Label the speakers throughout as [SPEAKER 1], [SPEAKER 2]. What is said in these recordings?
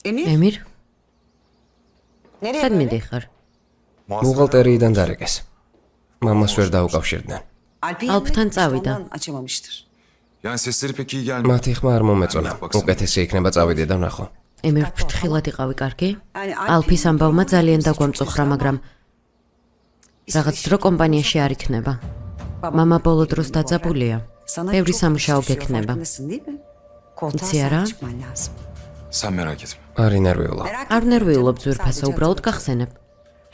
[SPEAKER 1] ემირ? სად მიდიხარ?
[SPEAKER 2] ბუღალტერიიდან დარეკეს. მამას ვერ დაუკავშირდნენ.
[SPEAKER 1] ალფთან წავიდა.
[SPEAKER 3] Yani sesleri pek iyi gelmiyor.
[SPEAKER 2] მათი ხმა არ მომეწონა. უკეთესი იქნება წავიდე და ვნახო.
[SPEAKER 1] ემირ ფრთხილად იყავი კარგი? ალფის ამბავმა ძალიან დაგვამწუხრა, მაგრამ რაღაც დრო კომპანიაში არ იქნება. მამა ბოლო დროს დაძაბულია. ბევრი სამუშაო გექნება. იცი არა?
[SPEAKER 3] Sen merak etme.
[SPEAKER 2] არ ინერვიულა.
[SPEAKER 1] არ ნერვიულობ ძვირფასა, უბრალოდ გახსენებ.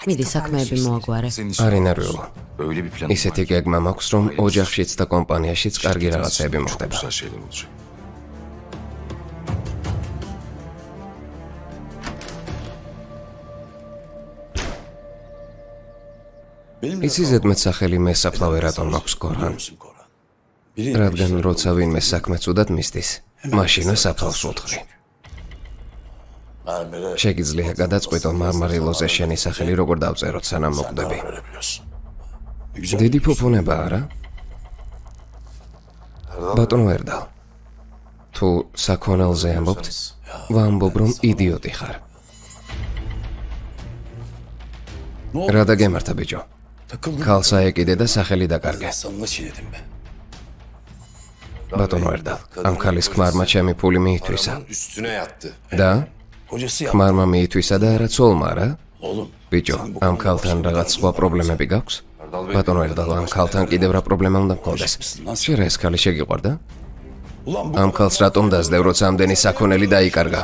[SPEAKER 1] მიდი საქმეები მოაგვარე.
[SPEAKER 3] Senin için
[SPEAKER 2] არ ინერვიულა.
[SPEAKER 3] böyle bir planım
[SPEAKER 2] ისეთი გეგმა მაქვს, რომ ოჯახშიც და კომპანიაშიც კარგი რაღაცები
[SPEAKER 3] Çok
[SPEAKER 2] მოხდება.
[SPEAKER 3] güzel şeyler olacak.
[SPEAKER 2] იცი ზედმეტ სახელი მესაფლავე რატომ მაქვს გორჰან? რადგან როცა ვინმე საქმე ცუდად მისდის, მაშინვე საფლავს უთხრი. შეგიძლია გადაწყვიტო მარმარილოზე შენი სახელი როგორ დავწეროთ სანამ მოკვდები. დიდი ფუფუნება არა? ბატონო ერდალ, თუ საქონელზე ამბობთ, ვამბობ რომ იდიოტი ხარ. რა დაგემართა ბიჭო? ქალს აეკიდე და სახელი დაკარგე. ბატონო ერდალ, ამ ქალის ქმარმა ჩემი ფული მიითვისა.
[SPEAKER 4] Üstüne yattı.
[SPEAKER 2] და?
[SPEAKER 4] Kocası
[SPEAKER 2] ქმარმა მიითვისა და არა ცოლმა რა? ბიჭო, ამ ქალთან რაღაც სხვა პრობლემები გაქვს? ბატონო ერდალ, ამ ქალთან კიდევ რა პრობლემა უნდა მქონდეს? შენ ეს ქალი შეგიყვარდა? ამ ქალს რატომ დაძდევ, როცა ამდენი საქონელი დაიკარგა?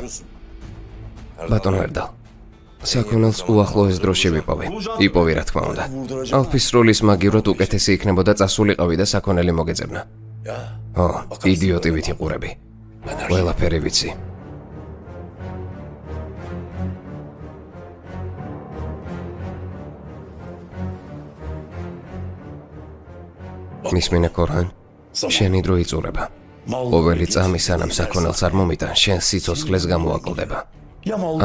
[SPEAKER 2] ბატონო ერდალ, საქონელს უახლოეს დროში ვიპოვე. იპოვი რა თქმა უნდა. ალფის როლის მაგივრად უკეთესი იქნებოდა წასულიყავი და საქონელი მოგეძებნა. ო, იდიოტი ვითიყურები. ყველაფერი ვიცი. მისმინე გორჰან, შენი დრო იწურება. ყოველი წამი სანამ საქონელს არ მომიტან, შენ სიცოცხლეს გამოაკლდება.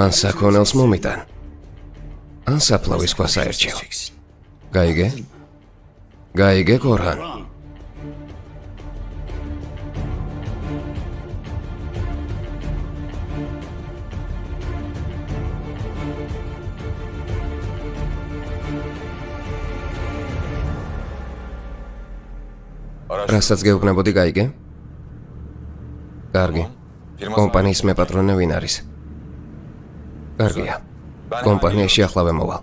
[SPEAKER 2] ან საქონელს მომიტან, ან საფლავის ქვას აერჩევ. გაიგე? გაიგე გორჰან? რასაც გეუბნებოდი, გაიგე? კარგი. კომპანიის მეპატრონე ვინ არის? კარგია. კომპანიაში ახლა ვემოვალ.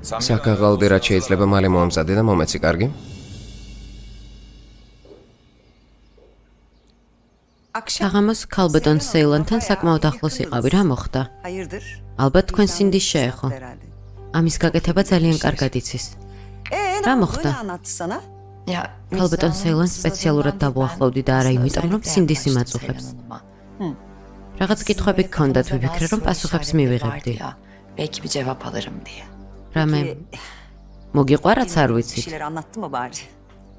[SPEAKER 2] საკაღალდე რაც შეიძლება მალე მოამზადე და მომეცი, კარგი?
[SPEAKER 1] საღამოს ქალბატონ სეილანთან საკმაოდ ახლოს იყავი, რა მოხდა? ალბათ თქვენ სინდის შეეხო. ამის გაკეთება ძალიან კარგად იცის. რა მოხდა? ქალბატონ სეილანს სპეციალურად დავუახლოვდი და არა იმიტომ, რომ სინდის იმაწუხებს. რაღაც კითხვები გქონდათ, ვიფიქრე, რომ პასუხებს მივიღებდი.
[SPEAKER 5] Belki bir cevap alırım diye.
[SPEAKER 1] რამე მოგიყვა რაც არ ვიცით.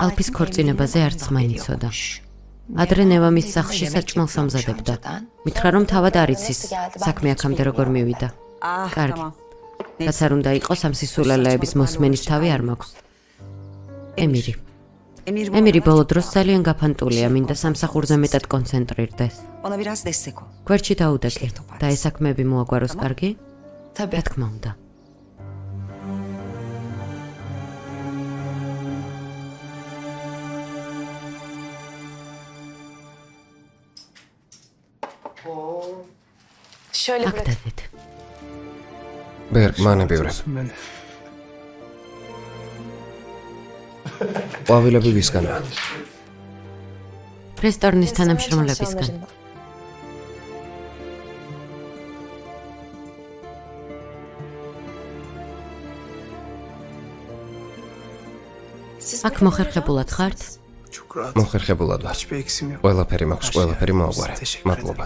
[SPEAKER 1] ალფის ქორწინებაზე არც მაინცოდა. ადრე ნევა მის სახლში საჭმელს ამზადებდა. მითხრა რომ თავად არ იცის საქმე აქამდე როგორ მივიდა. კარგი. რაც არ უნდა იყოს ამ სისულელეების მოსმენის თავი არ მაქვს. ემირი. ემირი ბოლო დროს ძალიან გაფანტულია, მინდა სამსახურზე მეტად კონცენტრირდეს. გვერდში დაუდეკი და ეს საქმეები მოაგვაროს, კარგი? რა თქმა უნდა. აქ დადეთ.
[SPEAKER 2] ბერგ, მანებივრებ. ყვავილები ვისგანაა?
[SPEAKER 1] რესტორნის თანამშრომლებისგან. აქ მოხერხებულად ხართ?
[SPEAKER 2] მოხერხებულად ვარ. ყველაფერი მაქვს, ყველაფერი მოაგვარე. მადლობა.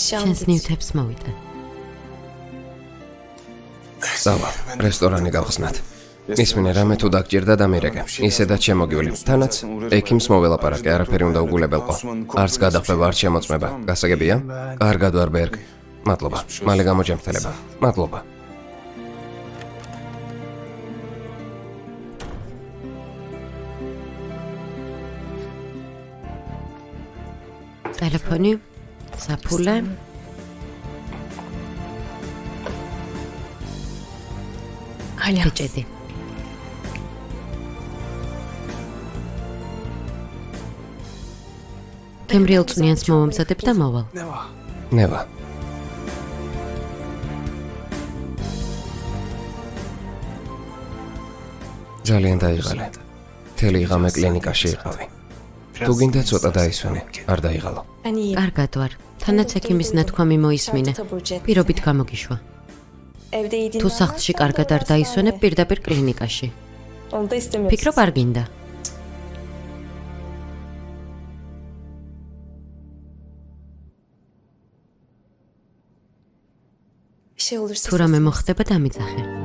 [SPEAKER 1] შენს ნივთებს მოვიტან.
[SPEAKER 2] წავა, რესტორანი გავხსნათ. მისმინე რამე თუ დაგჭირდა დამირეკე. ისედაც შემოგივლი. თანაც ექიმს მოველაპარაკე, არაფერი უნდა უგულებელყო. არც გადახვევა, არც შემოწმება. გასაგებია? კარგად ვარ, ბერგ. მადლობა. მალე გამოჯამრთელება. მადლობა.
[SPEAKER 1] ტელეფონი, საფულე. ბიჭედი. გემრიელ წვნიანს მოვამზადებ და მოვალ.
[SPEAKER 2] ნევა. ძალიან დაიღალე. მთელი ღამე კლინიკაში იყავი. თუ გინდა ცოტა დაისვენე, არ დაიღალო.
[SPEAKER 1] კარგად ვარ. თანაც ექიმის ნათქვამი მოისმინე. პირობით გამოგიშვა. თუ სახლში კარგად არ დაისვენებ, პირდაპირ კლინიკაში. ფიქრობ არ გინდა. თუ რამე მოხდება, დამიძახე.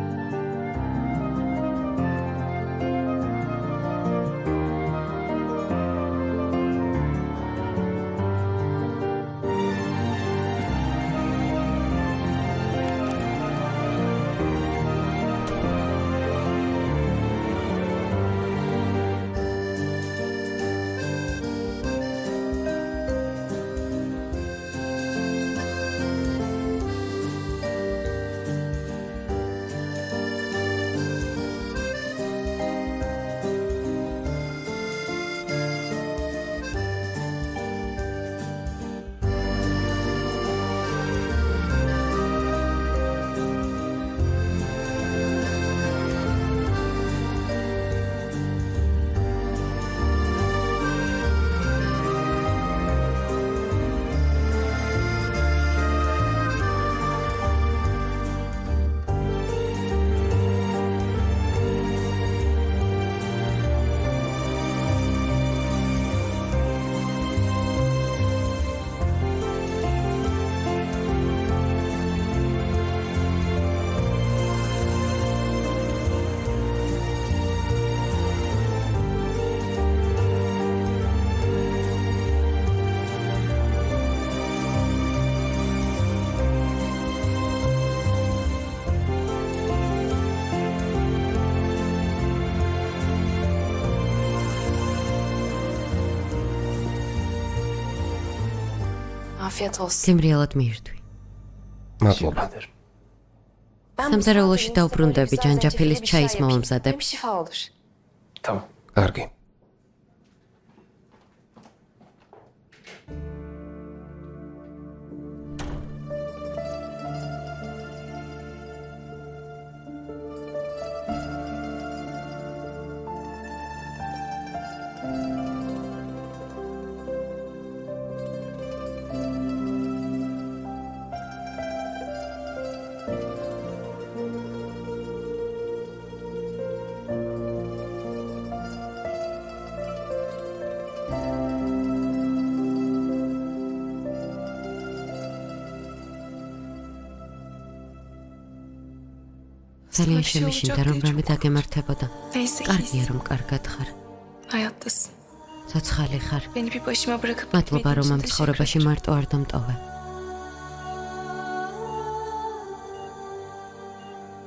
[SPEAKER 1] გემრიელად მიირთვი.
[SPEAKER 2] მადლობა.
[SPEAKER 1] სამზარეულოში დაუბრუნდები, ჯანჯაფილის ჩაის მოვამზადებ.
[SPEAKER 2] კარგი. ძალიან შემიშინდა, რომ რამე დაგემართებოდა. კარგია, რომ კარგად ხარ.
[SPEAKER 4] Hayattasın.
[SPEAKER 1] ცოცხალი ხარ.
[SPEAKER 4] Beni bir başıma bırakıp
[SPEAKER 1] მადლობა, რომ ამ ცხოვრებაში მარტო არ დამტოვე.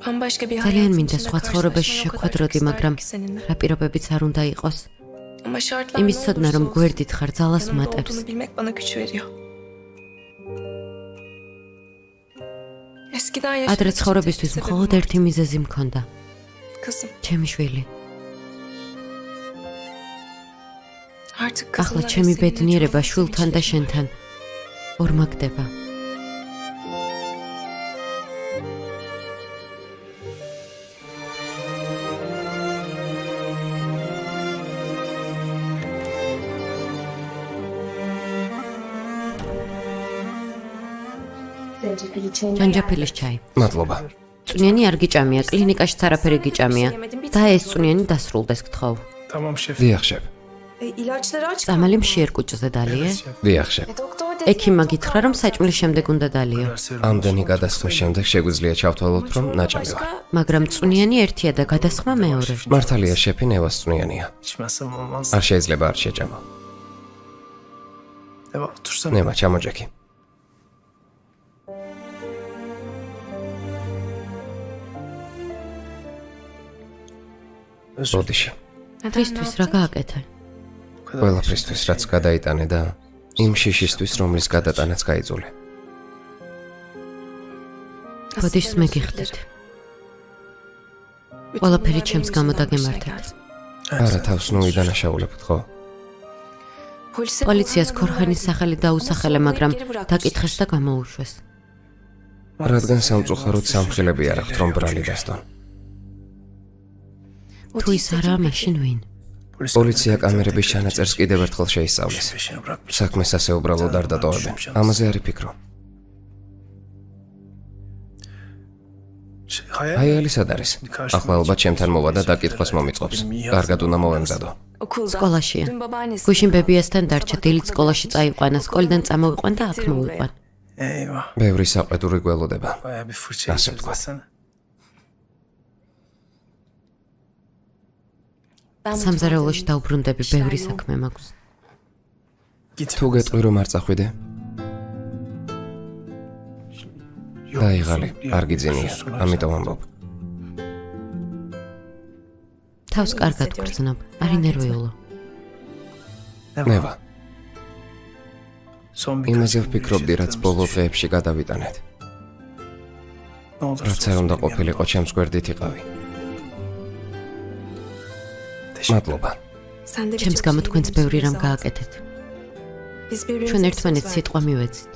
[SPEAKER 4] Bambaşka bir
[SPEAKER 1] ძალიან
[SPEAKER 4] hayatın
[SPEAKER 1] მინდა
[SPEAKER 4] içinde
[SPEAKER 1] სხვა ცხოვრებაში
[SPEAKER 4] karşılaşmaya o kadar
[SPEAKER 1] შეხვედროდი,
[SPEAKER 4] çok
[SPEAKER 1] მაგრამ
[SPEAKER 4] isterdim ki seninle.
[SPEAKER 1] რა პირობებიც არ უნდა იყოს.
[SPEAKER 4] Ama şartlar
[SPEAKER 1] იმის
[SPEAKER 4] ne
[SPEAKER 1] ცოდნა,
[SPEAKER 4] olursa
[SPEAKER 1] რომ
[SPEAKER 4] olsun
[SPEAKER 1] გვერდით ხარ, ძალას
[SPEAKER 4] yanımda
[SPEAKER 1] მატებს.
[SPEAKER 4] olduğunu bilmek bana güç veriyor. Eskiden
[SPEAKER 1] ადრე
[SPEAKER 4] yaşamak için
[SPEAKER 1] ცხოვრებისთვის
[SPEAKER 4] tek
[SPEAKER 1] მხოლოდ
[SPEAKER 4] sebebim
[SPEAKER 1] ერთი მიზეზი მქონდა.
[SPEAKER 4] kızım.
[SPEAKER 1] ჩემი შვილი.
[SPEAKER 4] Artık
[SPEAKER 1] ახლა
[SPEAKER 4] kızımla ve
[SPEAKER 1] ჩემი
[SPEAKER 4] seninle
[SPEAKER 1] ბედნიერება
[SPEAKER 4] çok
[SPEAKER 1] შვილთან და შენთან ორმაგდება. ჯანჯაფილის ჩაი.
[SPEAKER 2] მადლობა.
[SPEAKER 1] წვნიანი არ გიჭამია, კლინიკაშიც არაფერი გიჭამია. და ეს წვნიანი დასრულდეს გთხოვ.
[SPEAKER 6] Tamam şef.
[SPEAKER 2] დიახ, შევ.
[SPEAKER 4] İlaçları aç.
[SPEAKER 1] წამალი მშიერ კუჭზე დალიე.
[SPEAKER 2] დიახ, შევ.
[SPEAKER 4] Doktor dedi.
[SPEAKER 1] ექიმმა გითხრა, რომ საჭმლის შემდეგ უნდა დალიო.
[SPEAKER 2] ამდენი გადასხმის შემდეგ შეგვიძლია ჩავთვალოთ, რომ ნაჭამი ვარ.
[SPEAKER 1] მაგრამ წვნიანი ერთია და გადასხმა მეორე.
[SPEAKER 2] მართალია, შეფი ნევას წვნიანია.
[SPEAKER 6] İçmezsem olmaz.
[SPEAKER 2] არ შეიძლება არ შეჭამა.
[SPEAKER 6] Eva otursana.
[SPEAKER 2] ნევა, ჩამოჯექი. ბოდიში.
[SPEAKER 1] დღისთვის რა გააკეთე?
[SPEAKER 2] ყველაფრისთვის რაც გადაიტანე და იმ შიშისთვის, რომლის გადატანაც გაიძულე.
[SPEAKER 1] ბოდიშს მეგიხდით. ყველაფერი ჩემს გამო დაგემართეთ.
[SPEAKER 2] არა თავს ნუ იდანაშაულებთ, ხო?
[SPEAKER 1] პოლიციას ქორხანის სახელი დაუსახელე, მაგრამ დაკითხეს და გამოუშვეს.
[SPEAKER 2] რადგან სამწუხაროდ სამხილები არ აქვთ, რომ ბრალი დასდონ.
[SPEAKER 1] თუ ის არაა, მაშინ ვინ?
[SPEAKER 2] პოლიცია კამერების ჩანაწერს კიდევ ერთხელ შეისწავლეს. საქმეს ასე უბრალოდ არ დატოვებენ. ამაზე არ იფიქრო. ჰაიალი სად არის? ახლა ალბათ ჩემთან მოვა და დაკითხვას მომიწყობს. კარგად უნდა მოვემზადო.
[SPEAKER 1] სკოლაშია. გუშინ ბებიასთან დარჩა, დილით სკოლაში წაიყვანა, სკოლიდან წამოვიყვან და აქ მოვიყვან.
[SPEAKER 2] ბევრი საყვედური გველოდება. ასე ვთქვა.
[SPEAKER 1] სამზარეულოში დაუბრუნდები, ბევრი საქმე მაქვს.
[SPEAKER 2] თუ გეტყვი რომ არ წახვიდე? დაიღალი, არ გიძინია, ამიტომ ამბობ.
[SPEAKER 1] თავს კარგად გრძნობ, არ ინერვიულო.
[SPEAKER 2] ნევა. იმაზე ვფიქრობდი, რაც ბოლო დღეებში გადავიტანეთ. რაც არ უნდა ყოფილიყო, ჩემს გვერდით იყავი. მადლობა.
[SPEAKER 1] ჩემს გამო თქვენც ბევრი რამ გააკეთეთ. ჩვენ ერთმანეთს სიტყვა მივეცით.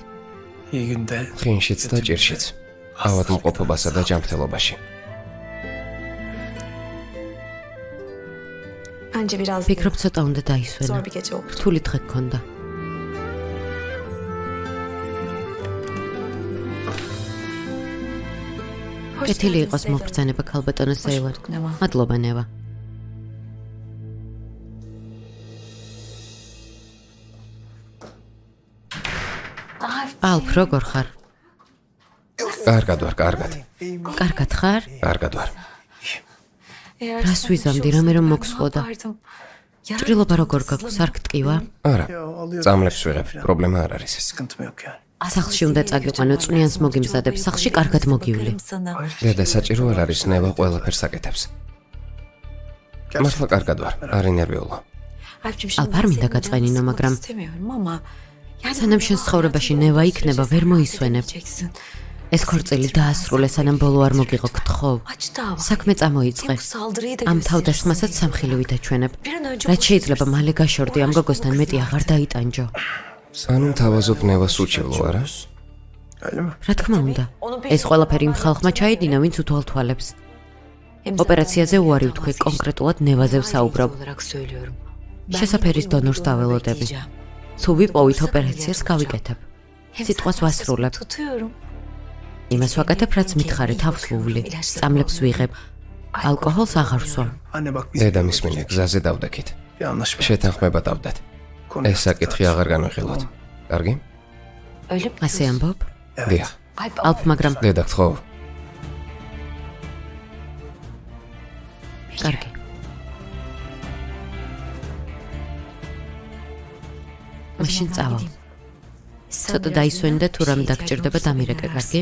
[SPEAKER 2] ხინშიც და ჭირშიც. ავადმყოფობასა და ჯანმრთელობაში.
[SPEAKER 1] ვფიქრობ, ცოტა უნდა დაისვენა. რთული დღე გქონდა. კეთილი იყოს მოგბრძანება, ქალბატონო სეილორ. მადლობა, ნევა. ალფ, როგორ ხარ?
[SPEAKER 2] კარგად ვარ, კარგად.
[SPEAKER 1] კარგად ხარ?
[SPEAKER 2] კარგად ვარ.
[SPEAKER 1] რას ვიზამდი, რამე რომ მოგსვლოდა? ჭრილობა როგორ გაქვს, არ გტკივა?
[SPEAKER 2] არა, წამლებს ვიღებ, პრობლემა არ არის.
[SPEAKER 1] სახლში უნდა წაგიყვანო, წვნიანს მოგიმზადებ, სახლში კარგად მოგივლი.
[SPEAKER 2] დედა საჭირო არ არის, ნევა ყველაფერს აკეთებს. მართლა კარგად ვარ, არ ინერვიულო.
[SPEAKER 1] ალფ, არ მინდა გაწყენინო, მაგრამ სანამ შენს ცხოვრებაში ნევა იქნება, ვერ მოისვენებ. ეს ქორწილი დაასრულე, სანამ ბოლო არ მოგიღო, გთხოვ. საქმე წამოიწყე. ამ თავდასხმასაც სამხილი ვიდაჩვენებ. რაც შეიძლება მალე გაშორდი, ამ გოგოსთან მეტი აღარ დაიტანჯო.
[SPEAKER 2] ანუ თავაზობ ნევას უჩივლო, არა?
[SPEAKER 1] რა თქმა უნდა. ეს ყველაფერი იმ ხალხმა ჩაიდინა, ვინც უთვალთვალებს. ოპერაციაზე უარი ვთქვი, კონკრეტულად ნევაზე ვსაუბრობ. შესაფერის დონორს დაველოდები. თუ ვიპოვით ოპერაციას გავიკეთებ. სიტყვას ვასრულებ. იმას ვაკეთებ, რაც მითხარი, თავს ვუვლი. წამლებს ვიღებ. ალკოჰოლს აღარ ვსვამ.
[SPEAKER 2] დედა მისმინე, გზაზე დავდექით. შეთანხმება დავდეთ. ეს საკითხი აღარ განვიხილოთ. კარგი?
[SPEAKER 1] ასე ამბობ?
[SPEAKER 2] დიახ.
[SPEAKER 1] ალფ, მაგრამ
[SPEAKER 2] დედა, გთხოვ.
[SPEAKER 1] კარგი. მაშინ წავალ. ცოტა დაისვენი და თუ რამე დაგჭირდება, დამირეკე, კარგი?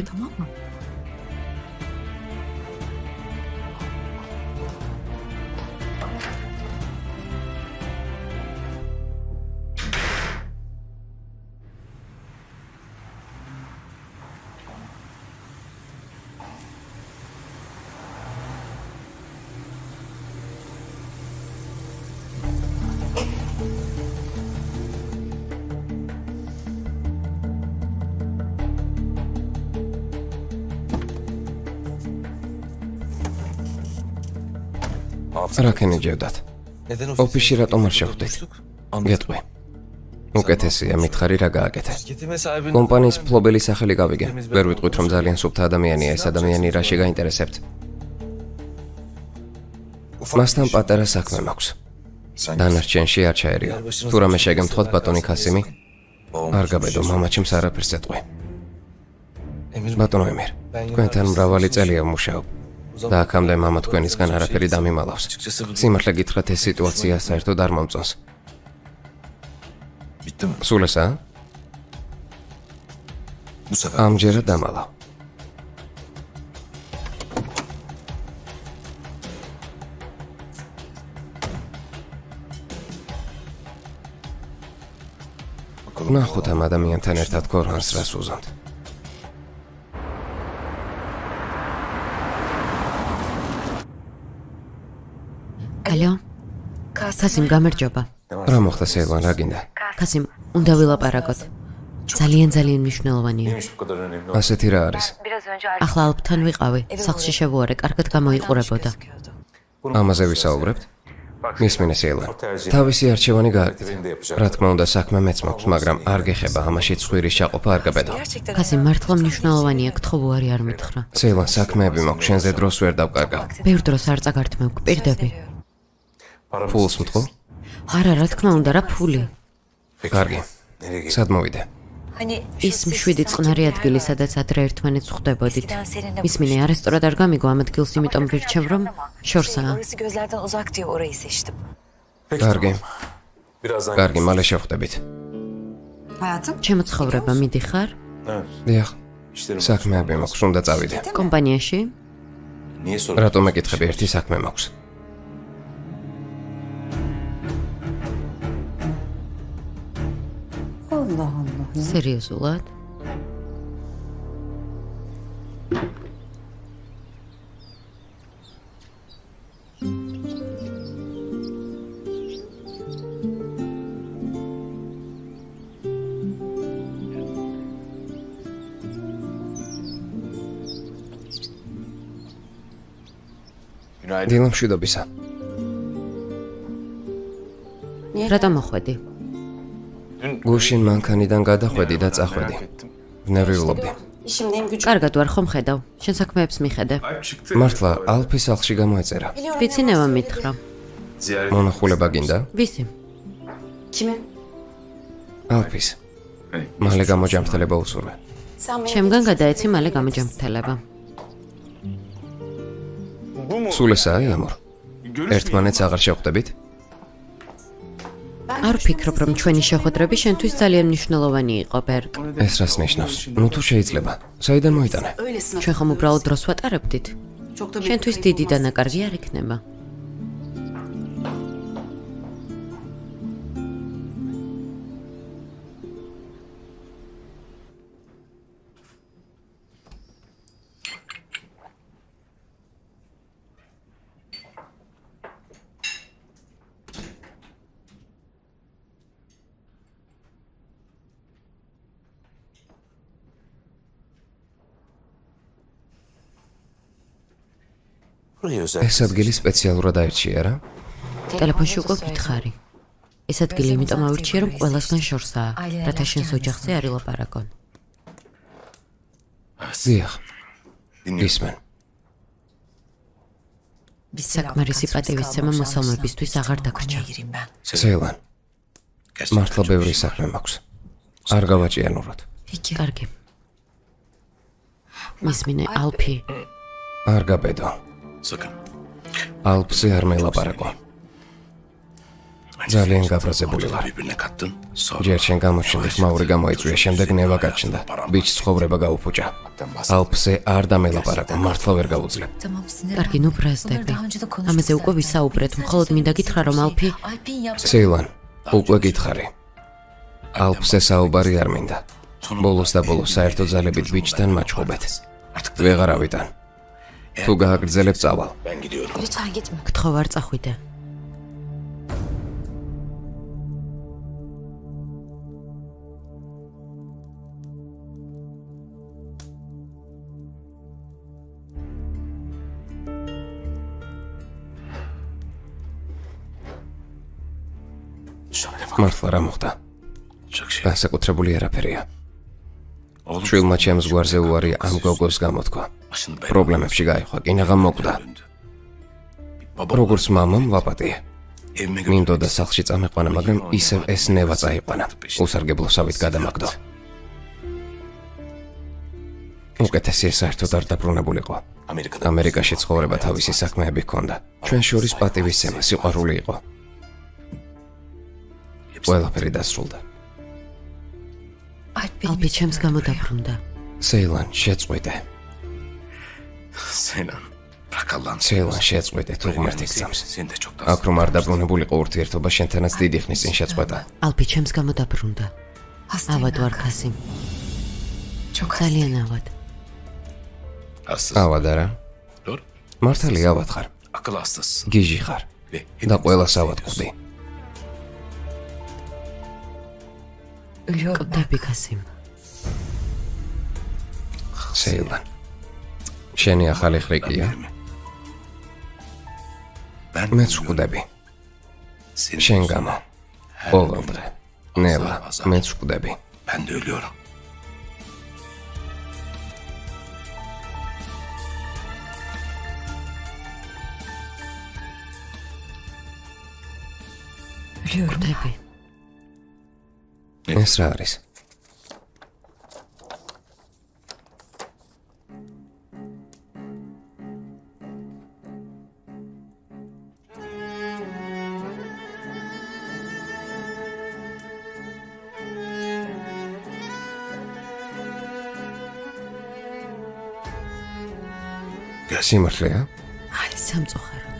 [SPEAKER 2] რაკენი ჯევდათ? ოფისში რატომ არ შევხვდით? გეტყვი. უკეთესია, მითხარი რა გააკეთე. კომპანიის ფლობელი სახელი გავიგე. ვერ ვიტყვით, რომ ძალიან სუფთა ადამიანია ეს ადამიანი, რაში გაინტერესებთ. მასთან პატარა საქმე მაქვს. დანარჩენში არ ჩაერიო. თუ რამე შეგემთხვათ, ბატონი ქასიმი, არ გაბედო, მამაჩემს არაფერს ეტყვი. ბატონო ემირ, თქვენთან მრავალი წელია ვმუშაობ. და აქამდე მამა თქვენისგან არაფერი დამიმალავს. სიმართლე გითხრათ, ეს სიტუაცია საერთოდ არ მომწონს. სულ ესაა? ამჯერად დამალავ. ნახოთ ამ ადამიანთან ერთად ქორღანს რას უზამთ.
[SPEAKER 1] ალო? კასიმ, გამარჯობა.
[SPEAKER 2] რა მოხდა სეილან, რა გინდა?
[SPEAKER 1] კასიმ, უნდა ვილაპარაკოთ. ძალიან მნიშვნელოვანია.
[SPEAKER 2] ასეთი რა არის?
[SPEAKER 1] ახლა ალპთან ვიყავი, სახლში შევუარე, კარგად გამოიყურებოდა.
[SPEAKER 2] ამაზე ვისაუბრებთ? მისმინე სეილან. თავისი არჩევანი გააკეთე. რა თქმა უნდა, საქმე მეც მაქვს, მაგრამ არ გეხება ამაში ცხვირის ჩაყოფა არ გაბედო.
[SPEAKER 1] კასიმ, მართლა მნიშვნელოვანია, გთხოვარი არ მითხრა.
[SPEAKER 2] სეილან, საქმეები მაქვს, შენზე დროს ვერ დავკარგავ.
[SPEAKER 1] ბევრ დროს არ წაგართმევ, გპირდები.
[SPEAKER 2] ფულს მთხოვ?
[SPEAKER 1] არა, რა თქმა უნდა, რა ფული.
[SPEAKER 2] კარგი. სად მოვიდე?
[SPEAKER 1] ის მშვიდი წყნარი ადგილი, სადაც ადრე ერთმანეთს ხვდებოდით. მისმინე, არესტორად არ გამიგო ამ ადგილს, იმიტომ ვირჩევ, რომ შორსაა.
[SPEAKER 2] კარგი. კარგი, მალე შევხვდებით.
[SPEAKER 1] ჩემო ცხოვრება, მიდიხარ?
[SPEAKER 2] დიახ. საქმეები მაქვს, უნდა წავიდე.
[SPEAKER 1] კომპანიაში?
[SPEAKER 2] რატომ მეკითხები, ერთი საქმე მაქვს.
[SPEAKER 1] სერიოზულად?
[SPEAKER 2] დილა მშვიდობისა.
[SPEAKER 1] რატომ მოხვედი?
[SPEAKER 2] გუშინ მანქანიდან გადახვედი და წახვედი. ნერვიულობდი.
[SPEAKER 1] კარგად ვარ, ხომ ხედავ? შენ საქმეებს მიხედე.
[SPEAKER 2] მართლა, ალფის სახლში გამოეწერა.
[SPEAKER 1] ვიცი, ნევა მითხრა.
[SPEAKER 2] მონახულება გინდა?
[SPEAKER 1] ვისი?
[SPEAKER 2] ალფის. მალე გამოჯამრთელება უსურვე.
[SPEAKER 1] ჩემგან გადაეცი, მალე გამოჯამრთელება.
[SPEAKER 2] სულ ესაა, ამორ. ერთმანეთს აღარ შევხვდებით?
[SPEAKER 1] არ ვფიქრობ, რომ ჩვენი შეხვედრები შენთვის ძალიან მნიშვნელოვანი იყო, ბერგ.
[SPEAKER 2] ეს რას ნიშნავს? ნუ თუ შეიძლება. საიდან მოიტანე?
[SPEAKER 1] ჩვენ ხომ უბრალოდ დროს ვატარებდით? შენთვის დიდი დანაკარგი არ იქნება.
[SPEAKER 2] ეს ადგილი სპეციალურად აირჩია რა?
[SPEAKER 1] ტელეფონში უკვე ვითხარი. ეს ადგილი იმიტომ ავირჩიე, რომ ყველასგან შორსაა, რათა შენს ოჯახზე არ ილაპარაკონ.
[SPEAKER 2] დიახ. ისმენ.
[SPEAKER 1] საკმარისი პატივისცემა მოსალმებისთვის აღარ დაგრჩა.
[SPEAKER 2] სეილან. მართლა ბევრი საქმე მაქვს. არ გავაჭიანუროთ.
[SPEAKER 1] კარგი. მისმინე, ალფი.
[SPEAKER 2] არ გაბედო. ალფზე არ მელაპარაკო. ძალიან გაბრაზებული ვარ. ჯერ შენ გამოჩნდი, ხმაური გამოიწვია, შემდეგ ნევა გაჩნდა. ბიჭს ცხოვრება გაუფუჭა. ალფზე არ დამელაპარაკო, მართლა ვერ გავუძლებ.
[SPEAKER 1] კარგი, ნუ ბრაზდები. ამაზე უკვე ვისაუბრეთ, მხოლოდ მინდა გითხრა, რომ ალფი
[SPEAKER 2] სეილან, უკვე გითხარი. ალფზე საუბარი არ მინდა. ბოლოს და ბოლოს საერთო ძალებით ბიჭთან მაჩხუბეთ. ვეღარ ავიტან. თუ გააგრძელებ წავალ.
[SPEAKER 1] გთხოვ არ წახვიდე.
[SPEAKER 2] მართლა რა მოხდა? განსაკუთრებული არაფერია. შვილმა ჩემს გვარზე უარი ამ გოგოს გამოთქვა. პრობლემებში გაიხვა, კინაღამ მოკვდა. როგორც მამამ ვაპატიე. მინდოდა სახლში წამეყვანა, მაგრამ ისევ ეს ნევა წაიყვანა. უსარგებლოსავით გადამაგდო. უკეთესია საერთოდ არ დაბრუნებულიყო. ამერიკაში ცხოვრება თავისი საქმეები ჰქონდა. ჩვენ შორის პატივისცემა, სიყვარული იყო. ყველაფერი დასრულდა.
[SPEAKER 1] ალფი ჩემს გამო დაბრუნდა.
[SPEAKER 2] სეილან, შეწყვიტე. სეილან, შეწყვიტე, თუ ღმერთი გწამს. აქ რომ არ დაბრუნებულიყო ურთიერთობა, შენთანაც დიდი ხნის წინ შეწყვეტა.
[SPEAKER 1] ალფი ჩემს გამო დაბრუნდა. ავად ვარ ქასიმ. ძალიან ავად.
[SPEAKER 2] ავად არა. მართალია ავად ხარ.
[SPEAKER 7] Akıl hastası.
[SPEAKER 2] გიჟი ხარ. და ყველას ავად ყვდი.
[SPEAKER 1] კვდები ქასიმ.
[SPEAKER 2] სეილან. შენი ახალი ხრიკია. მეც ყვდები. შენ გამო. ყოველ დღე. ნელა, მეც ყვდები.
[SPEAKER 7] Ben de ölüyorum.
[SPEAKER 1] კვდები.
[SPEAKER 2] ეს რა არის? სიმართლეა?
[SPEAKER 1] სამწუხაროდ.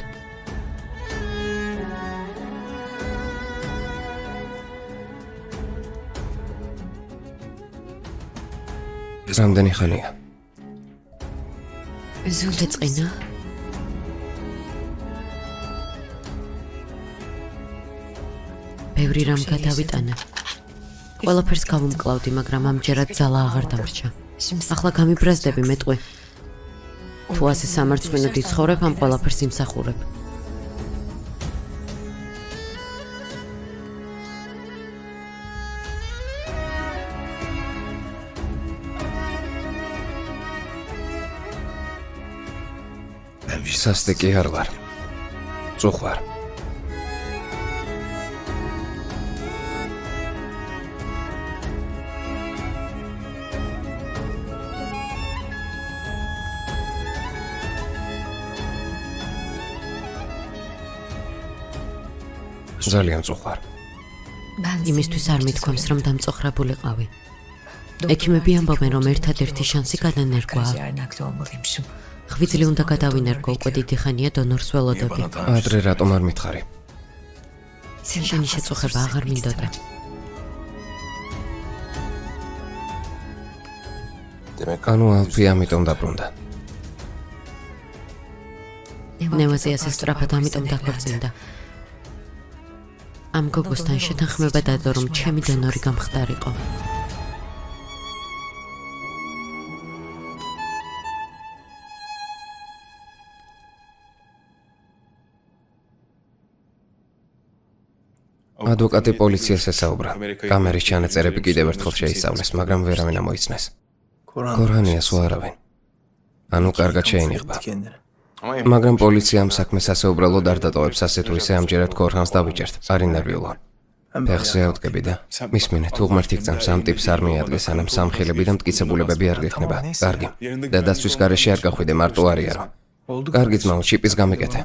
[SPEAKER 2] რამდენი ხანია?
[SPEAKER 1] ეწყინა? ბევრი რამ გადავიტანა. ყველაფერს გავუმკლავდი, მაგრამ ამჯერად ძალა აღარ დამრჩა. ახლა გამიბრაზდები მეტყვი. თუ ასე სამარცხვინოდ იცხოვრებ, ამ ყველაფერს იმსახურებ. სასტიკი არ ვარ. წუხვარ. ძალიან წუხვარ. იმისთვის არ მithქვამს, რომ დამწოხრებულიყავი. ექიმები ამბობენ, რომ ერთადერთი შანსი გადანერგვაა. ღვიძლი უნდა გადავინერგო, უკვე დიდი ხანია დონორს ველოდები.
[SPEAKER 2] ადრე რატომ არ მითხარი?
[SPEAKER 1] შენი შეწუხება აღარ მინდოდა.
[SPEAKER 2] ანუ ალფი ამიტომ დაბრუნდა.
[SPEAKER 1] ნევაზე ასე სწრაფად ამიტომ დაქორწინდა. ამ გოგოსთან შეთანხმება დადო, რომ ჩემი დონორი გამხდარიყო.
[SPEAKER 2] ადვოკატი პოლიციას ესაუბრა. კამერის ჩანაწერები კიდევ ერთხელ შეისწავლეს, მაგრამ ვერავინ ამოიცნეს. კორანიას უარავინ. ანუ კარგად შეინიღბა. მაგრამ პოლიცია ამ საქმეს ასე უბრალოდ არ დატოვებს, ასე თუ ისე ამჯერად კორანს დავიჭერთ. არი ნერვიულა. ფეხზე ავდგები და მისმინე, თუ ღმერთი გწამს ამ ტიპს არ მიადგეს, ანამ სამხილები და მტკიცებულებები არ გექნება. კარგი. და დაცვის გარეშე არ გახვიდე, მარტო არია რა. კარგი ძმაო, ჩიპის გამიკეთე.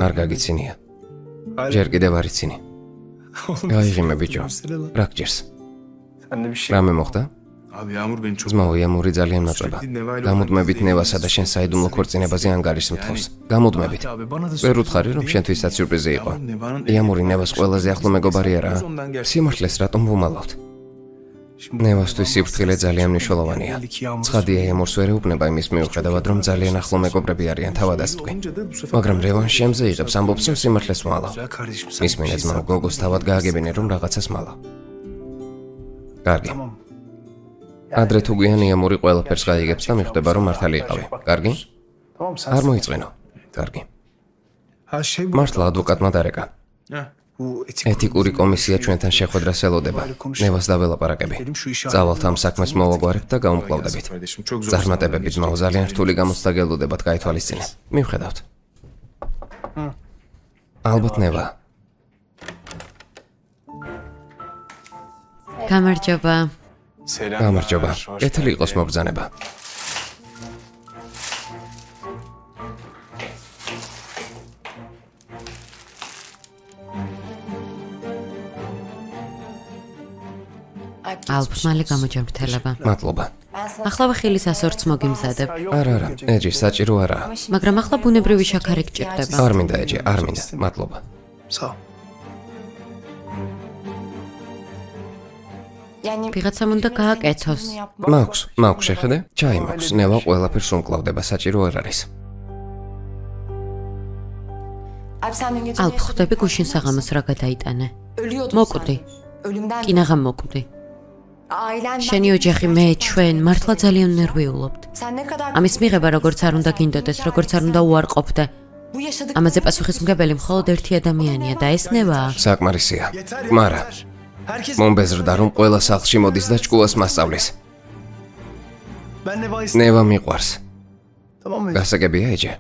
[SPEAKER 2] არ გაგიცინია. ჯერ კიდევ არ იცინი. გაიღიმე ბიჭო. რა გჭირს? რამე მოხდა?
[SPEAKER 3] Abi Yağmur beni çok...
[SPEAKER 2] ძმაო, იამური ძალიან მაწვება. გამუდმებით ნევასა და შენ საიდუმლო ქორწინებაზე ანგარიშს მთხოვს. გამუდმებით. ვერ უთხარი, რომ შენთვისაც სიურპრიზი იყო. იამური ნევას ყველაზე ახლო მეგობარი არაა. სიმართლეს რატომ ვუმალავთ? ნევასთვის სიფრთხილე ძალიან მნიშვნელოვანია. ცხადია, იამურს ვერ ეუბნება იმის მიუხედავად, რომ ძალიან ახლო მეგობრები არიან, თავადაც თქვი. მაგრამ რევანში ამზე იღებს, ამბობს, რომ სიმართლეს ვმალავ. მისმინე ძმაო, გოგოს თავად გააგებინე, რომ რაღაცას მალავ. კარგი. ადრე თუ გვიან იამური ყველაფერს გაიგებს და მიხვდება, რომ მართალი იყავი. კარგი? არ მოიწვინო. კარგი. მართლა ადვოკატმა დარეკა. ეთიკური კომისია ჩვენთან შეხვედრას ელოდება. ნევას დაველაპარაკები. წავალთ ამ საქმეს მოვაგვარებთ და გავუმკლავდებით. წარმატებები ძმაო, ძალიან რთული გამოცდა გელოდებათ, გაითვალისწინე. მივხედავთ. ალბათ ნევა.
[SPEAKER 1] გამარჯობა.
[SPEAKER 2] გამარჯობა. კეთილი იყოს მობრძანება.
[SPEAKER 1] ალფ, მალე გამოჯანმრთელება.
[SPEAKER 2] მადლობა.
[SPEAKER 1] ახლავე ხილის ასორც მოგიმზადებ.
[SPEAKER 2] არა, ეჯი, საჭირო არაა.
[SPEAKER 1] მაგრამ ახლა ბუნებრივი შაქარი გჭირდება.
[SPEAKER 2] არ მინდა ეჯი, არ მინდა. მადლობა.
[SPEAKER 1] ვიღაცამ უნდა გააკეთოს.
[SPEAKER 2] მაქვს შეხედე? ჩაი მაქვს, ნევა ყველაფერს უმკლავდება, საჭირო არ არის.
[SPEAKER 1] ალფ, ხვდები გუშინ საღამოს რა გადაიტანე? მოკვდი. კინაღამ მოკვდი. შენი ოჯახი, მე, ჩვენ მართლა ძალიან ნერვიულობთ. ამის მიღება როგორც არ უნდა გინდოდეს, როგორც არ უნდა უარყოფდე. ამაზე პასუხისმგებელი მხოლოდ ერთი ადამიანია და ეს ნევაა.
[SPEAKER 2] საკმარისია. მარა მომბეზრდა რომ ყველა სახლში მოდის და ჭკუას მასწავლის. ნევა მიყვარს. გასაგებია ეჯე.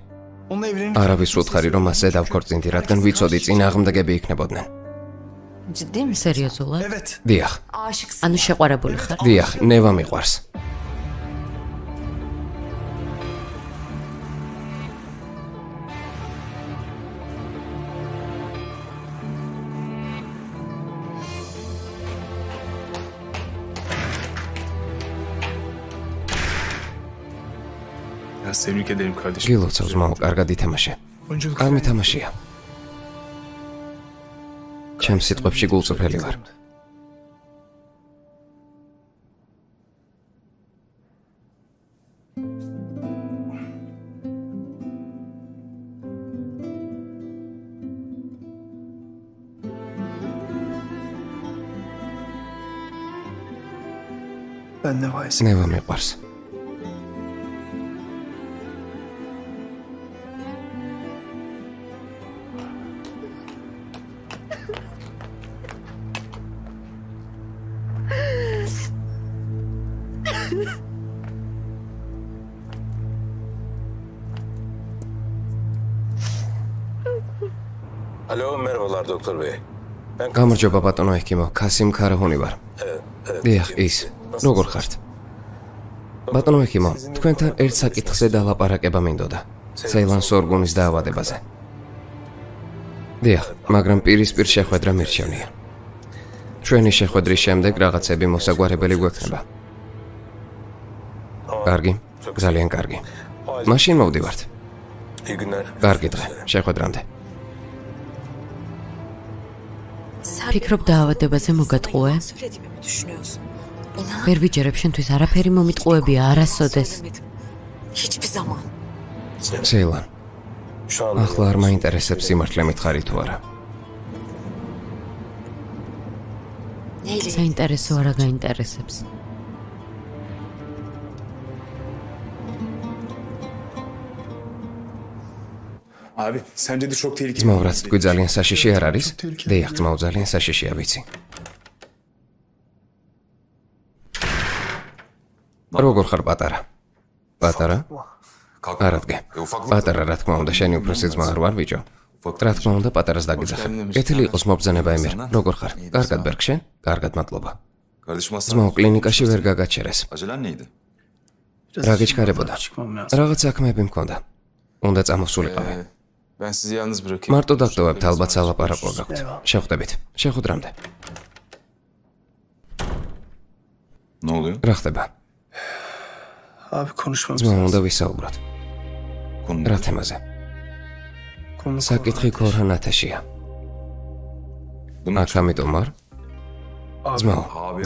[SPEAKER 2] არავის უთხარი რომ მასზე დავქორწინდი, რადგან ვიცოდი წინ აღმდეგები იქნებოდნენ.
[SPEAKER 1] სერიოზულად?
[SPEAKER 2] დიახ,
[SPEAKER 1] ანუ შეყვარებული ხარ?
[SPEAKER 2] დიახ, ნევა მიყვარს.
[SPEAKER 6] Tebrik ederim kardeşim.
[SPEAKER 2] გილოცავს მაო, კარგად ითამაშე.
[SPEAKER 6] Oyunculuk
[SPEAKER 2] არ მითამაშია. ჩემს სიტყვებში გულწრფელი ვარ.
[SPEAKER 6] Ben de vayız.
[SPEAKER 2] ნევა მიყვარს.
[SPEAKER 7] Alo, merhabalar doktor bey.
[SPEAKER 2] გამარჯობა ბატონო ექიმო, ქასიმ ქარაჰონი ვარ. დიახ, ის. როგორ ხართ? ბატონო ექიმო, თქვენთან ერთ საკითხზე დალაპარაკება მინდოდა. ცეილან სორგუნის დაავადებაზე. დიახ, მაგრამ პირისპირ შეხვედრა მირჩევნია. ჩვენი შეხვედრის შემდეგ რაღაცები მოსაგვარებელი გვექნება. კარგი, ძალიან კარგი. მაშინ მოვდივართ.
[SPEAKER 7] İyi günler.
[SPEAKER 2] კარგი დღე, შეხვედრამდე.
[SPEAKER 1] ფიქრობ დაავადებაზე მოგატყუე? ვერ ვიჯერებ შენთვის არაფერი მომიტყუებია არასოდეს.
[SPEAKER 2] ცეილან,
[SPEAKER 7] Şu an
[SPEAKER 2] ახლა არ მაინტერესებს სიმართლე მითხარი თუ არა.
[SPEAKER 1] საინტერესო არა გაინტერესებს.
[SPEAKER 8] Abi sence de çok tehlikeli.
[SPEAKER 2] ძმაო, რაც თქვი ძალიან საშიში არ არის? დიახ, ძმაო, ძალიან საშიშია ვიცი. როგორ ხარ პატარა? პატარა? არადგე. პატარა, რა თქმა უნდა, შენი უფროსი ძმა არ ვარ, ბიჭო. რა თქმა უნდა, პატარას დაგიძახე. კეთილი იყოს მობრძანება ემირ. როგორ ხარ? კარგად ბერგშენ? კარგად, მადლობა.
[SPEAKER 3] Kardeşim hasta.
[SPEAKER 2] ძმაო, კლინიკაში ვერ გაგაჩერეს.
[SPEAKER 3] Acelen neydi?
[SPEAKER 2] რა გიჩქარებოდა?
[SPEAKER 6] çıkmam lazım.
[SPEAKER 2] რაღაც საქმეები მქონდა. უნდა წამოსულიყავი.
[SPEAKER 8] Ben sizi yalnız bırakayım.
[SPEAKER 2] მარტო დავტოვებთ, ალბათ სალაპარაკო გაქვთ. შეხვდებით. შეხვდრამდე.
[SPEAKER 3] Ne oluyor?
[SPEAKER 2] რა ხდება?
[SPEAKER 6] Abi konuşmamız
[SPEAKER 2] ძმა,
[SPEAKER 6] lazım.
[SPEAKER 2] უნდა ვისაუბროთ.
[SPEAKER 3] Konu
[SPEAKER 2] რა თემაზე?
[SPEAKER 6] Konu
[SPEAKER 2] საკითხი ქორჰან ათაშია. აქ ამიტომ არ?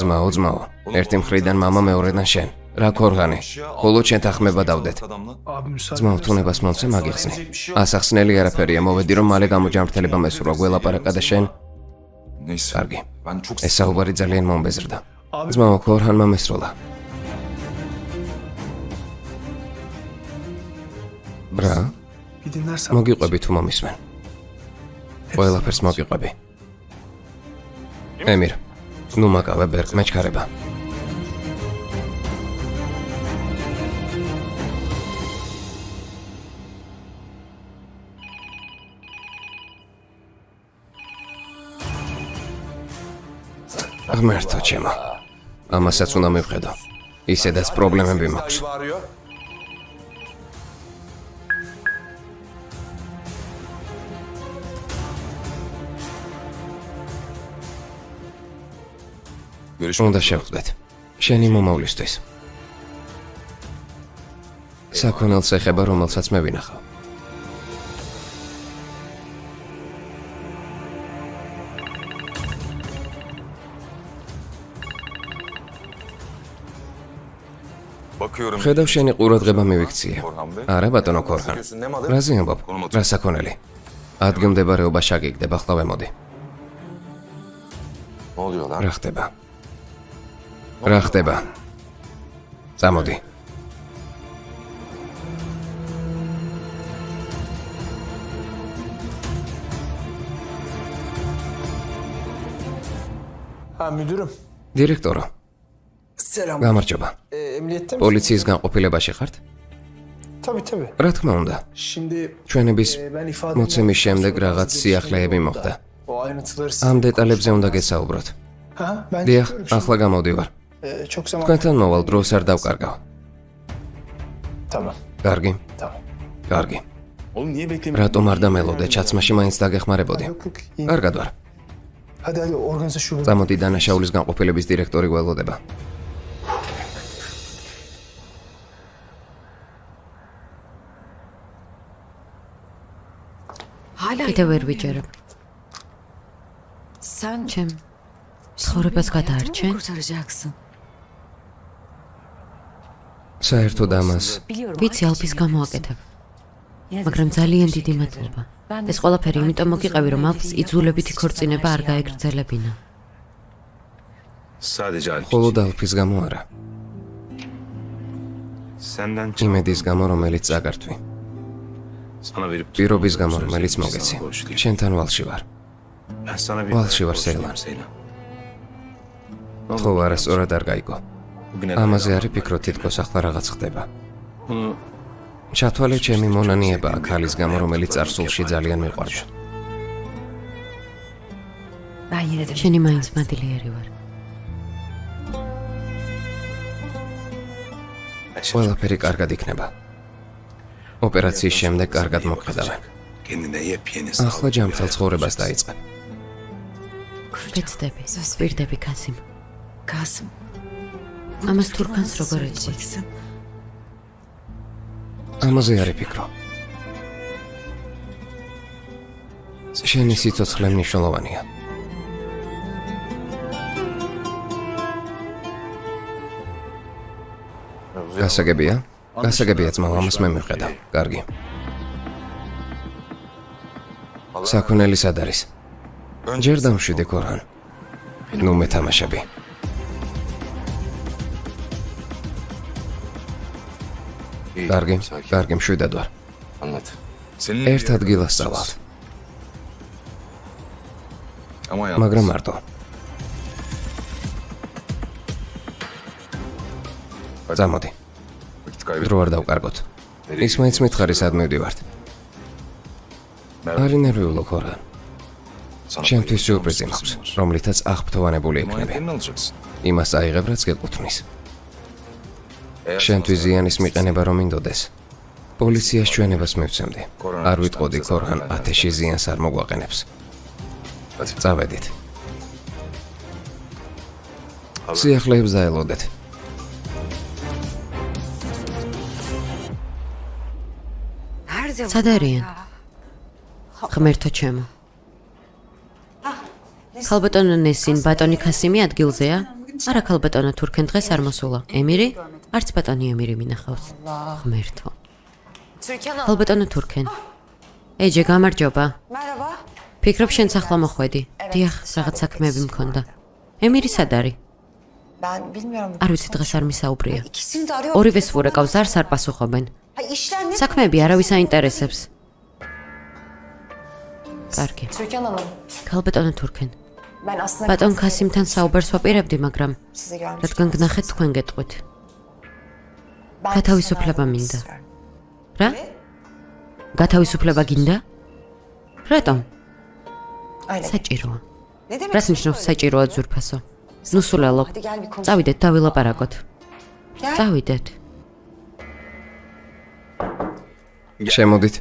[SPEAKER 2] ძმაო. ერთი მხრიდან მამა, მეორედან შენ. რა ქორჰანი? ხოლო შენ თახმება დავდეთ.
[SPEAKER 3] adamla.
[SPEAKER 6] Abi müsaade.
[SPEAKER 2] ძმაო, თუნებას მომცე მაგიხსნი. ასახსნელი არაფერია, მოვედი რომ მალე გამოჯამრთელება მესურვა, გველაპარაკა და შენ.
[SPEAKER 3] Neyse.
[SPEAKER 2] კარგი.
[SPEAKER 3] Ben çok
[SPEAKER 2] ეს საუბარი ძალიან მომბეზრდა. ძმაო, ქორჰანმა მესროლა. რა?
[SPEAKER 6] Bir dinlersen.
[SPEAKER 2] მოგიყვები თუ მომისმენ? ყველაფერს მოგიყვები. ემირ, ნუ მაკავე ბერგ, მეჩქარება. ღმერთო ჩემო, ამასაც უნდა მივხედო. ისედაც პრობლემები მაქვს. უნდა შევხვდეთ. შენი მომავლისთვის. საქონელს ეხება, რომელსაც მე ვინახავ.
[SPEAKER 3] Bakıyorum.
[SPEAKER 2] ხედავ შენი ყურადღება მივიქციე.
[SPEAKER 3] Korhan Bey.
[SPEAKER 2] არა ბატონო ქორჰან.
[SPEAKER 3] Ne madı?
[SPEAKER 2] რაზე ამბობ? რა საქონელი? ადგილმდებარეობა შაგიგდება, ხლავე მოდი.
[SPEAKER 3] Ne oluyor lan?
[SPEAKER 2] რა ხდება? რა ხდება? წამოდი.
[SPEAKER 6] Ha müdürüm.
[SPEAKER 2] დირექტორო,
[SPEAKER 6] Selam.
[SPEAKER 2] გამარჯობა.
[SPEAKER 6] Emniyette mi?
[SPEAKER 2] პოლიციის განყოფილებაში ხართ?
[SPEAKER 6] Tabii.
[SPEAKER 2] რა თქმა უნდა.
[SPEAKER 6] Şimdi
[SPEAKER 2] ჩვენების
[SPEAKER 6] ben ifade
[SPEAKER 2] მოცემის შემდეგ რაღაც სიახლეები მოხდა.
[SPEAKER 6] O ayrıntıları
[SPEAKER 2] ამ დეტალებზე უნდა გესაუბროთ.
[SPEAKER 6] Ha ben
[SPEAKER 2] დიახ,
[SPEAKER 6] çıkıyorum şimdi.
[SPEAKER 2] ახლა გამოდივარ.
[SPEAKER 6] Çok zaman.
[SPEAKER 2] თქვენთან მოვალ დროს არ დავკარგავ.
[SPEAKER 6] Tamam.
[SPEAKER 2] კარგი,
[SPEAKER 6] Tamam.
[SPEAKER 2] კარგი.
[SPEAKER 8] Oğlum niye beklemiyorsun?
[SPEAKER 2] რატომ არ დამელოდე ჩაცმაში მაინც დაგეხმარებოდი?
[SPEAKER 6] Yok. iyi.
[SPEAKER 2] კარგად ვარ.
[SPEAKER 6] Hadi organize şube.
[SPEAKER 2] წამოდი დანაშაულის განყოფილების დირექტორი გველოდება.
[SPEAKER 5] Hala
[SPEAKER 1] კიდევ ვერ ვიჯერებ.
[SPEAKER 5] sen
[SPEAKER 1] ჩემ ცხოვრებას გადაარჩენ?
[SPEAKER 5] kurtaracaksın.
[SPEAKER 2] საერთოდ ამას
[SPEAKER 1] ვიცი, ალფის გამოაკეთებ, მაგრამ ძალიან დიდი მადლობა. ეს ყველაფერი იმიტომ მოგიყევი, რომ ალფს იძულებითი ქორწინება არ გაეგრძელებინა.
[SPEAKER 7] Sadece Alp.
[SPEAKER 2] მხოლოდ ალფის გამო არა,
[SPEAKER 7] Senden
[SPEAKER 2] იმედის გამო, რომელიც წაგართვი.
[SPEAKER 7] sana verip
[SPEAKER 2] პირობის გამო, რომელიც მოგეცი.
[SPEAKER 7] Sana borçluyum.
[SPEAKER 2] შენთან ვალში ვარ.
[SPEAKER 7] Ben sana bir
[SPEAKER 2] Valshi var
[SPEAKER 7] borçluyum
[SPEAKER 2] Seylan.
[SPEAKER 7] Seylan.
[SPEAKER 2] ხო, არასწორად არ გაიგო.
[SPEAKER 7] Bugüne
[SPEAKER 2] ამაზე არ ვფიქრო, თითქოს ახლა რაღაც ხდება.
[SPEAKER 7] bunu
[SPEAKER 2] ჩათვალე ჩემი მონანიებაა ქალის გამო, რომელიც წარსულში ძალიან მიყვარდა.
[SPEAKER 5] Ben yine de
[SPEAKER 1] შენი მაინც მადლიერი ვარ.
[SPEAKER 2] ყველაფერი კარგად იქნება. ოპერაციის შემდეგ კარგად მოგხედავენ.
[SPEAKER 7] kendine yepyeni
[SPEAKER 2] ახლა ჯანმრთელ ცხოვრებას დაიწყებ.
[SPEAKER 1] ვეცდები, ვირდები კასიმ.
[SPEAKER 5] Kasım.
[SPEAKER 1] ამას თურქანს როგორ ეძღვით?
[SPEAKER 5] Söyleyeceksin.
[SPEAKER 2] ამაზე არ ვფიქრო. შენი სიცოცხლე მნიშვნელოვანია. გასაგებია? გასაგებია ძმაო, ამას მე მივხედავ. კარგი. საქონელი სად არის? ჯერ დამშვიდე ქორჰან. ნუ მეთამაშები. კარგი, კარგი, მშვიდად ვარ.
[SPEAKER 3] Anlat. Seninle
[SPEAKER 2] ერთ ადგილას წავალთ,
[SPEAKER 3] ama yalnız.
[SPEAKER 2] მაგრამ მარტო. წამოდი,
[SPEAKER 3] Vakit kaybetme.
[SPEAKER 2] დრო არ დავკარგოთ. ის მაინც მითხარი სად მივდივართ. არ ინერვიულო ქორჰან.
[SPEAKER 3] Sana
[SPEAKER 2] ჩემთვის
[SPEAKER 3] paylaşacağım
[SPEAKER 2] სიურპრიზი
[SPEAKER 3] sözüm
[SPEAKER 2] მაქვს,
[SPEAKER 3] var.
[SPEAKER 2] რომლითაც აღფრთოვანებული იქნები.
[SPEAKER 3] Emanetlerini alacaksın.
[SPEAKER 2] იმას აიღებ, რაც გეკუთვნის.
[SPEAKER 3] Eğer
[SPEAKER 2] შენთვის
[SPEAKER 3] sana
[SPEAKER 2] ზიანის მიყენება რომ მინდოდეს. პოლიციას ჩვენებას მივცემდი. არ ვიტყოდი ქორჰან 1000-ში ზიანს არ მოგვაყენებს. წავედით. სიახლეებს დაელოდეთ.
[SPEAKER 1] სად არიან? ღმერთო ჩემო. ქალბატონო ნესინ, ბატონი ქასიმი ადგილზეა? არა, ქალბატონო თურქენ დღეს არ მოსულა. ემირი? არც ბატონი ემირი მინახავს. ღმერთო. ქალბატონო თურქენ. ეჯე, გამარჯობა. ფიქრობ შენც ახლა მოხვედი. დიახ, რაღაც საქმეები მქონდა. ემირი სად არის?
[SPEAKER 5] Ben bilmiyorum.
[SPEAKER 1] არ ვიცი, დღეს არ მისაუბრია.
[SPEAKER 5] İkisini de arıyor.
[SPEAKER 1] ორივეს ვურეკავს, არს არ პასუხობენ.
[SPEAKER 5] Ha, işler ne?
[SPEAKER 1] საქმეები არავის აინტერესებს. კარგი.
[SPEAKER 5] Türkan Hanım.
[SPEAKER 1] ქალბატონო თურქენ.
[SPEAKER 5] Ben aslında
[SPEAKER 1] ბატონ ქასიმთან საუბარს ვაპირებდი, მაგრამ
[SPEAKER 5] sizi görmüş.
[SPEAKER 1] რადგან გნახეთ თქვენ გეტყვით.
[SPEAKER 5] Ben
[SPEAKER 1] გათავისუფლება
[SPEAKER 5] sizi
[SPEAKER 1] მინდა.
[SPEAKER 5] istiyorum.
[SPEAKER 1] რა? გათავისუფლება გინდა? რატომ?
[SPEAKER 5] Öyle.
[SPEAKER 1] საჭიროა.
[SPEAKER 5] Ne demek?
[SPEAKER 1] რას ნიშნავს საჭიროა ძვირფასო? ნუ სულელო.
[SPEAKER 5] Hadi gel bir konuşalım.
[SPEAKER 1] წავიდეთ, დავილაპარაკოთ.
[SPEAKER 5] Gel.
[SPEAKER 1] წავიდეთ.
[SPEAKER 2] შემოდით.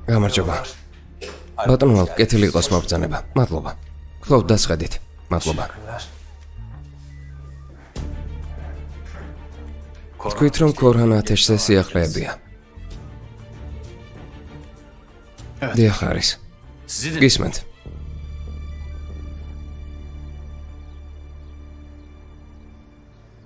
[SPEAKER 2] გამარჯობა. ბატონო, კეთილი იყოს მობრძანება. მადლობა. ხლოდ დასხედით. მადლობა. თქვით რომ ქორჰან 1000-ზე სიახლეებია. დიახ არის.
[SPEAKER 7] sizi de
[SPEAKER 2] გისმენთ.